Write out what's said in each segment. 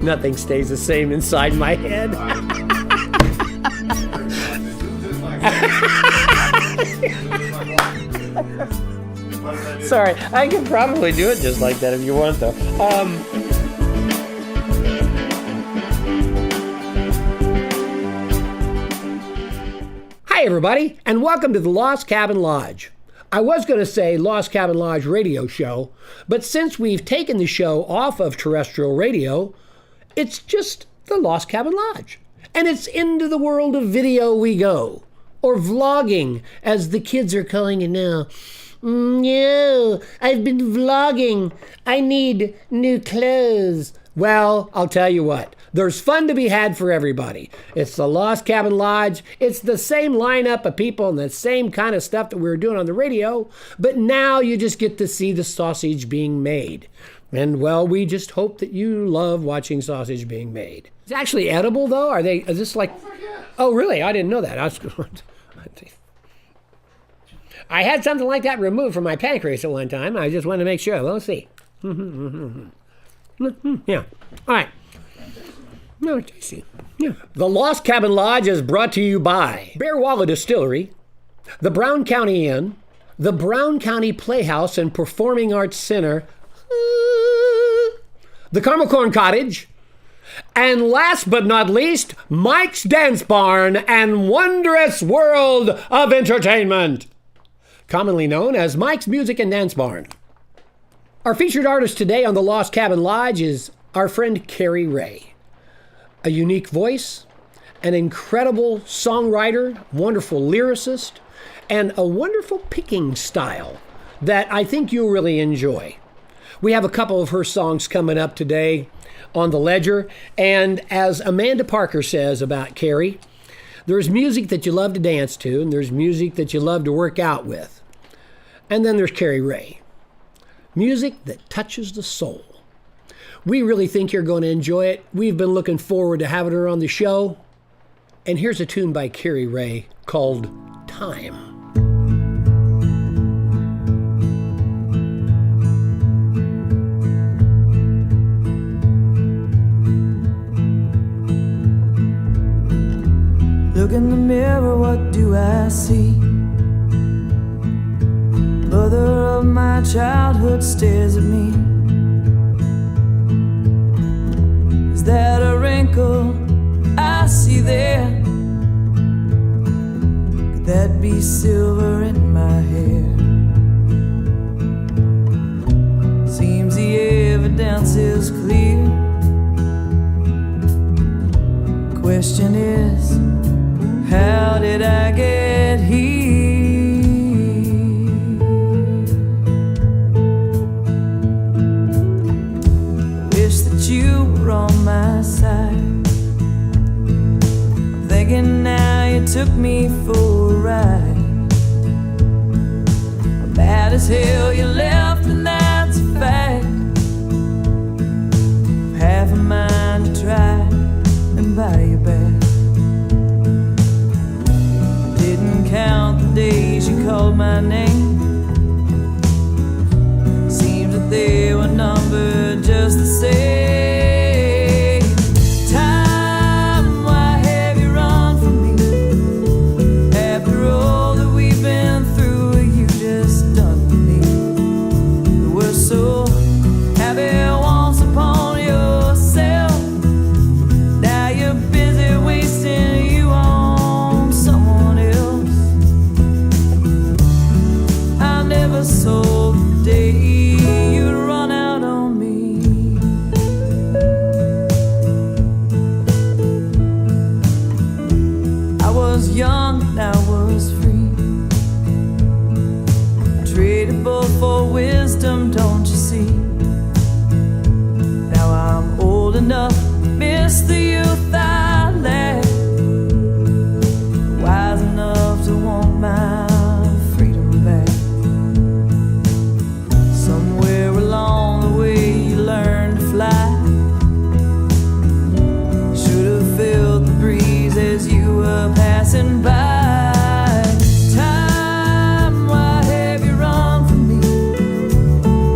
Nothing stays the same inside my head. Sorry, I could probably do it just like that if you want, though. Hi, everybody, and welcome to the Lost Cabin Lodge. I was going to say Lost Cabin Lodge radio show, but since we've taken the show off of terrestrial radio, it's just the Lost Cabin Lodge. And it's into the world of video we go, or vlogging, as the kids are calling it now. No, I've been vlogging. I need new clothes. Well, I'll tell you what. There's fun to be had for everybody. It's the Lost Cabin Lodge. It's the same lineup of people and the same kind of stuff that we were doing on the radio, but now you just get to see the sausage being made. And, well, we just hope that you love watching sausage being made. It's actually edible, though? Is this like... Oh, really? I didn't know that. I had something like that removed from my pancreas at one time. I just wanted to make sure. Well, let's see. Yeah. All right. No, tasty. Yeah. The Lost Cabin Lodge is brought to you by Bear Wallow Distillery, the Brown County Inn, the Brown County Playhouse and Performing Arts Center, the Caramel Corn Cottage, and last but not least, Mike's Dance Barn and Wondrous World of Entertainment, commonly known as Mike's Music and Dance Barn. Our featured artist today on the Lost Cabin Lodge is our friend Cari Ray. A unique voice, an incredible songwriter, wonderful lyricist, and a wonderful picking style that I think you'll really enjoy. We have a couple of her songs coming up today on the ledger, and as Amanda Parker says about Cari, there's music that you love to dance to, and there's music that you love to work out with. And then there's Cari Ray, music that touches the soul. We really think you're going to enjoy it. We've been looking forward to having her on the show. And here's a tune by Cari Ray called Time. Look in the mirror, what do I see? Mother of my childhood stares at me. Is that a wrinkle I see there? Could that be silver in my hair? Seems the evidence is clear. Question is, how did I get here? Wish that you were on my side. I'm thinking now you took me for a ride. I'm mad as hell you left, and that's a fact. Half a mind to try and buy you back. Didn't count the days you called my name. Seems that they were numbered just the same. Time, why have you run from me? After all that we've been through, what you just done to me. We were so happy once upon yourself. Now you're busy wasting you on someone else. I never saw the day you'd run out on me. I was young and I was free. I traded both for wisdom, don't you see? Now I'm old enough, miss the youth I lacked. Wise enough to want my freedom back. Somewhere along the way you learned to fly. Should have felt the breeze as you were passing by. Time, why have you run from me?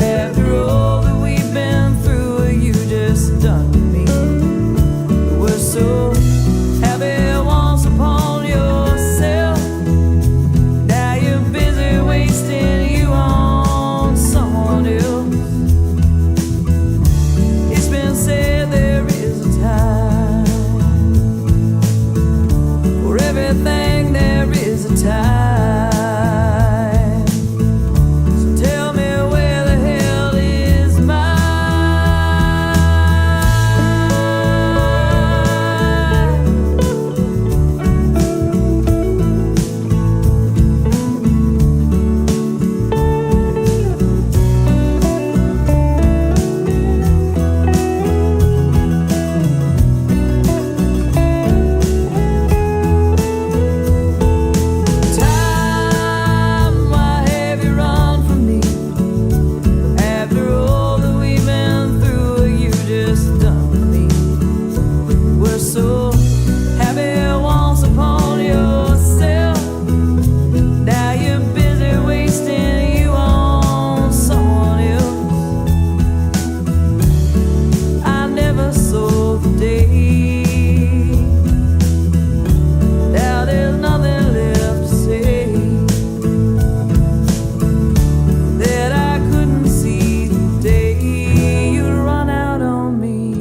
After all that we've been through, what you just done to me. everything there is a time. So tell me where the hell is mine. Time, why have you run from me? After all that we've been through, you just done me. We're so happy once upon yourself. Now you're busy wasting you on someone else. I never saw the day. Now there's nothing left to say. That I couldn't see the day you'd run out on me.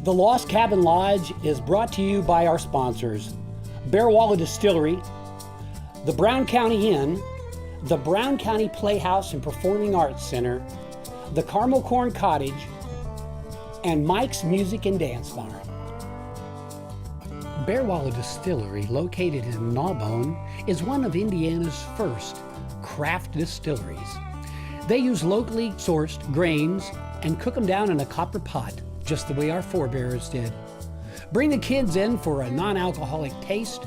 The Lost Cabin Lodge is brought to you by our sponsors, Bear Wallow Distillery, the Brown County Inn, the Brown County Playhouse and Performing Arts Center, the Carmel Corn Cottage, and Mike's Music and Dance Barn. Bear Wallow Distillery, located in Gnawbone, is one of Indiana's first craft distilleries. They use locally sourced grains and cook them down in a copper pot, just the way our forebears did. Bring the kids in for a non-alcoholic taste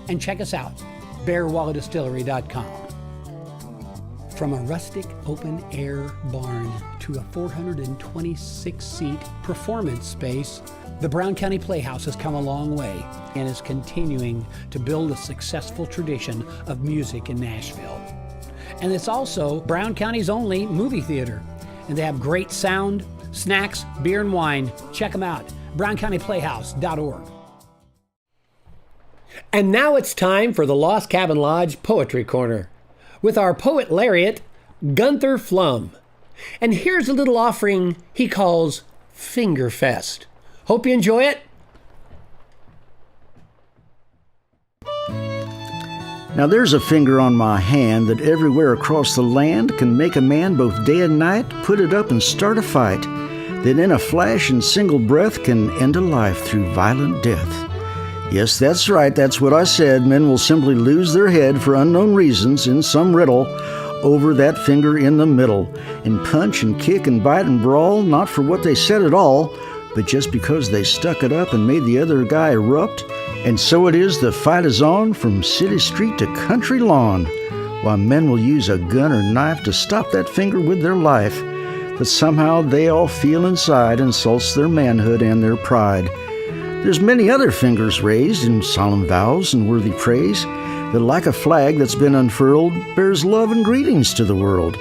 and check us out, bearwallowdistillery.com. From a rustic open-air barn to a 426-seat performance space, the Brown County Playhouse has come a long way and is continuing to build a successful tradition of music in Nashville. And it's also Brown County's only movie theater, and they have great sound, snacks, beer, and wine. Check them out, browncountyplayhouse.org. And now it's time for the Lost Cabin Lodge Poetry Corner with our poet laureate, Gunther Flumm. And here's a little offering he calls Fingerfest. Hope you enjoy it. Now there's a finger on my hand that everywhere across the land can make a man both day and night put it up and start a fight, that in a flash and single breath can end a life through violent death. Yes, that's right, that's what I said. Men will simply lose their head for unknown reasons in some riddle over that finger in the middle, and punch and kick and bite and brawl, not for what they said at all, but just because they stuck it up and made the other guy erupt. And so it is, the fight is on from city street to country lawn, while men will use a gun or knife to stop that finger with their life, that somehow they all feel inside insults their manhood and their pride. There's many other fingers raised in solemn vows and worthy praise, that like a flag that's been unfurled, bears love and greetings to the world.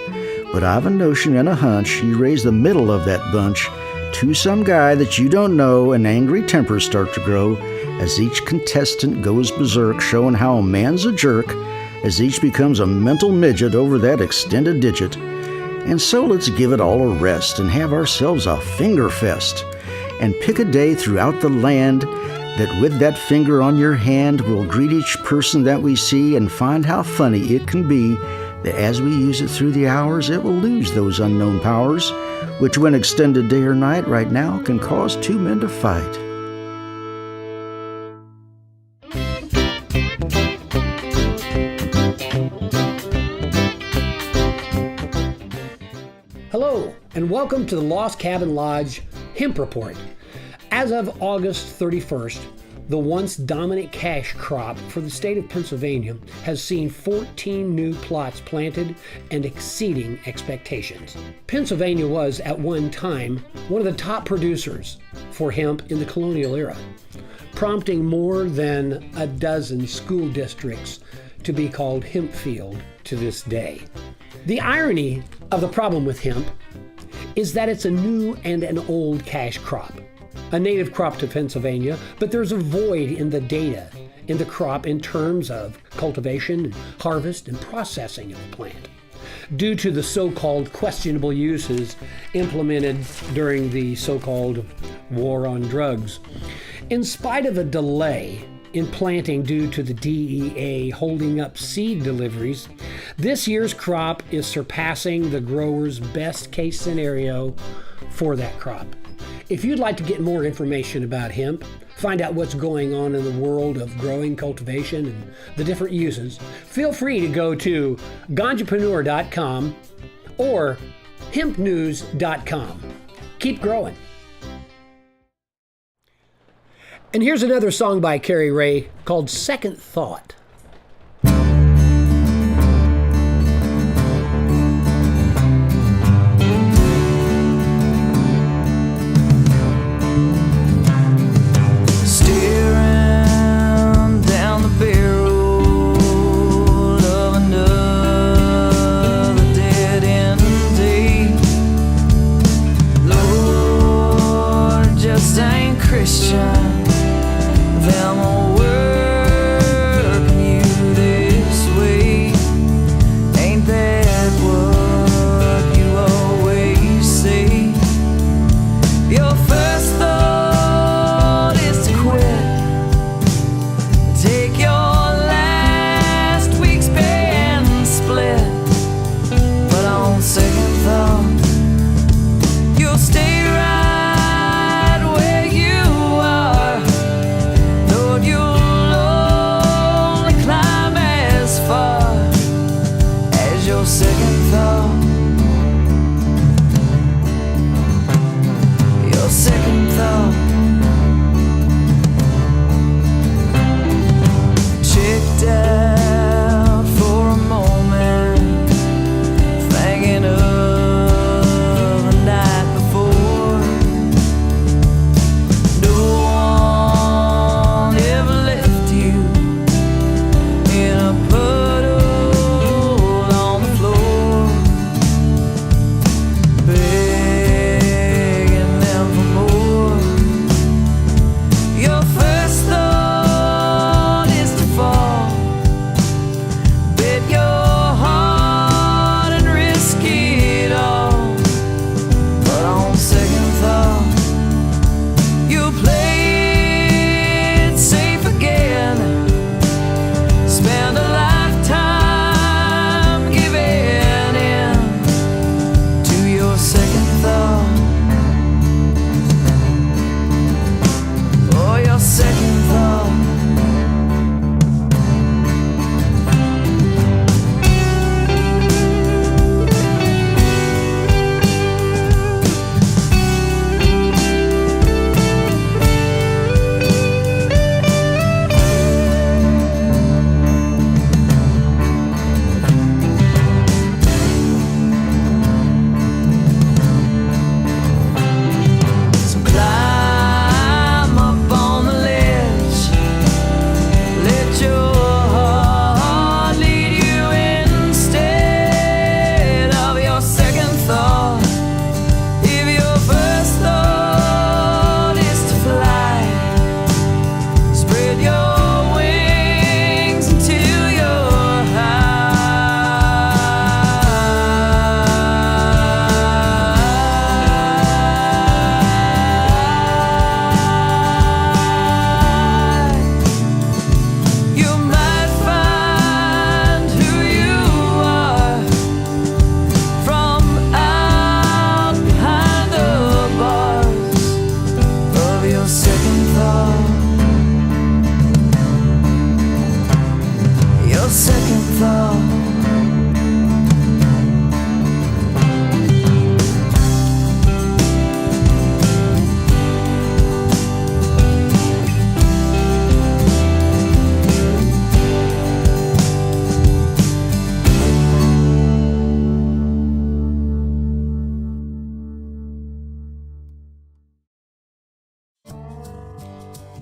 But I've a notion and a hunch you raise the middle of that bunch to some guy that you don't know, and angry tempers start to grow as each contestant goes berserk, showing how a man's a jerk, as each becomes a mental midget over that extended digit. And so let's give it all a rest and have ourselves a finger fest, and pick a day throughout the land that with that finger on your hand we'll greet each person that we see, and find how funny it can be that as we use it through the hours, it will lose those unknown powers, which when extended day or night right now can cause two men to fight. Hello, and welcome to the Lost Cabin Lodge Hemp Report. As of August 31st, the once dominant cash crop for the state of Pennsylvania has seen 14 new plots planted and exceeding expectations. Pennsylvania was, at one time, one of the top producers for hemp in the colonial era, prompting more than a dozen school districts to be called Hempfield to this day. The irony of the problem with hemp is that it's a new and an old cash crop. a native crop to Pennsylvania, but there's a void in the data in the crop in terms of cultivation, harvest, and processing of the plant, due to the so-called questionable uses implemented during the so-called war on drugs. In spite of a delay in planting due to the DEA holding up seed deliveries, this year's crop is surpassing the grower's best case scenario for that crop. If you'd like to get more information about hemp, find out what's going on in the world of growing, cultivation, and the different uses, feel free to go to ganjapreneur.com or hempnews.com. Keep growing. And here's another song by Cari Ray called Second Thought.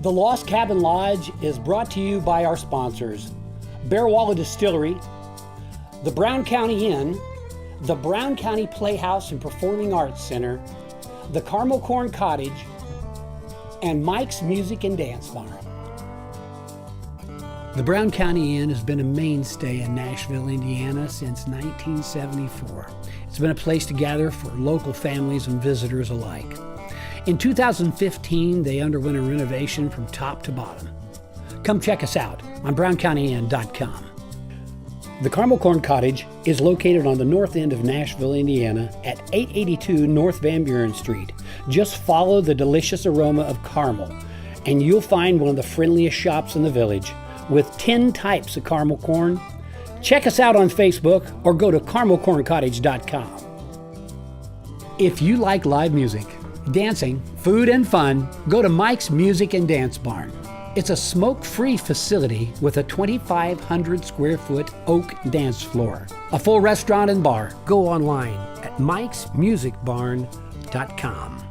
The Lost Cabin Lodge is brought to you by our sponsors, Bearwalla Distillery, the Brown County Inn, the Brown County Playhouse and Performing Arts Center, the Carmel Corn Cottage, and Mike's Music and Dance Barn. The Brown County Inn has been a mainstay in Nashville, Indiana since 1974. It's been a place to gather for local families and visitors alike. In 2015, they underwent a renovation from top to bottom. Come check us out on browncountyin.com. The Caramel Corn Cottage is located on the north end of Nashville, Indiana at 882 North Van Buren Street. Just follow the delicious aroma of caramel, and you'll find one of the friendliest shops in the village with 10 types of caramel corn. Check us out on Facebook or go to caramelcorncottage.com. If you like live music, dancing, food, and fun, go to Mike's Music and Dance Barn. It's a smoke-free facility with a 2,500 square foot oak dance floor, a full restaurant and bar. Go online at mikesmusicbarn.com.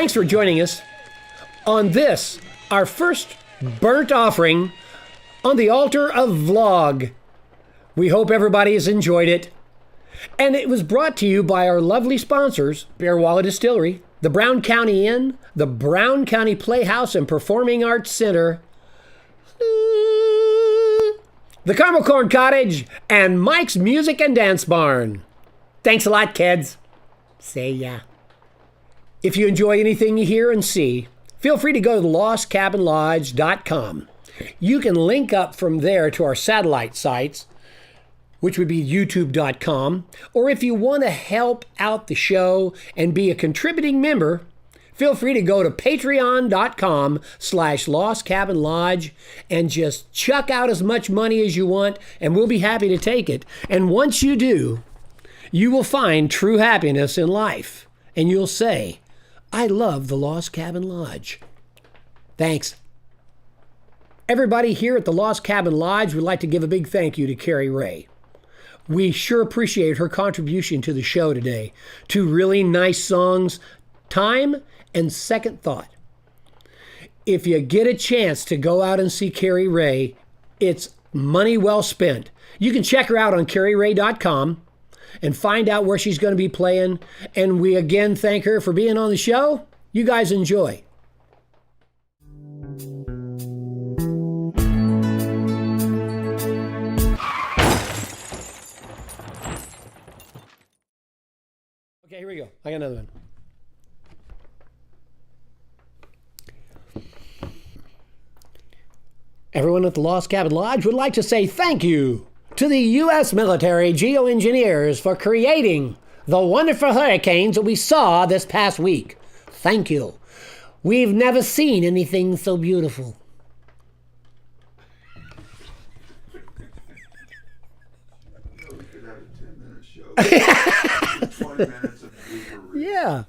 thanks for joining us on this, our first burnt offering on the altar of vlog. We hope everybody has enjoyed it. And it was brought to you by our lovely sponsors, Bear Wallet Distillery, the Brown County Inn, the Brown County Playhouse and Performing Arts Center, the Caramel Corn Cottage, and Mike's Music and Dance Barn. Thanks a lot, kids. See ya. If you enjoy anything you hear and see, feel free to go to lostcabinlodge.com. You can link up from there to our satellite sites, which would be youtube.com, or if you want to help out the show and be a contributing member, feel free to go to patreon.com/lostcabinlodge and just chuck out as much money as you want, and we'll be happy to take it. And once you do, you will find true happiness in life, and you'll say, I love the Lost Cabin Lodge. Thanks. Everybody here at the Lost Cabin Lodge would like to give a big thank you to Cari Ray. We sure appreciate her contribution to the show today. 2 really nice songs, Time and Second Thought. If you get a chance to go out and see Cari Ray, it's money well spent. You can check her out on cariray.com and find out where she's going to be playing. And we again thank her for being on the show. You guys enjoy. Okay, here we go. I got another one. Everyone at the Lost Cabin Lodge would like to say thank you to the U.S. military geoengineers for creating the wonderful hurricanes that we saw this past week. Thank you. We've never seen anything so beautiful. We could have a 10-minute show. 20 minutes of blooper reel. Yeah.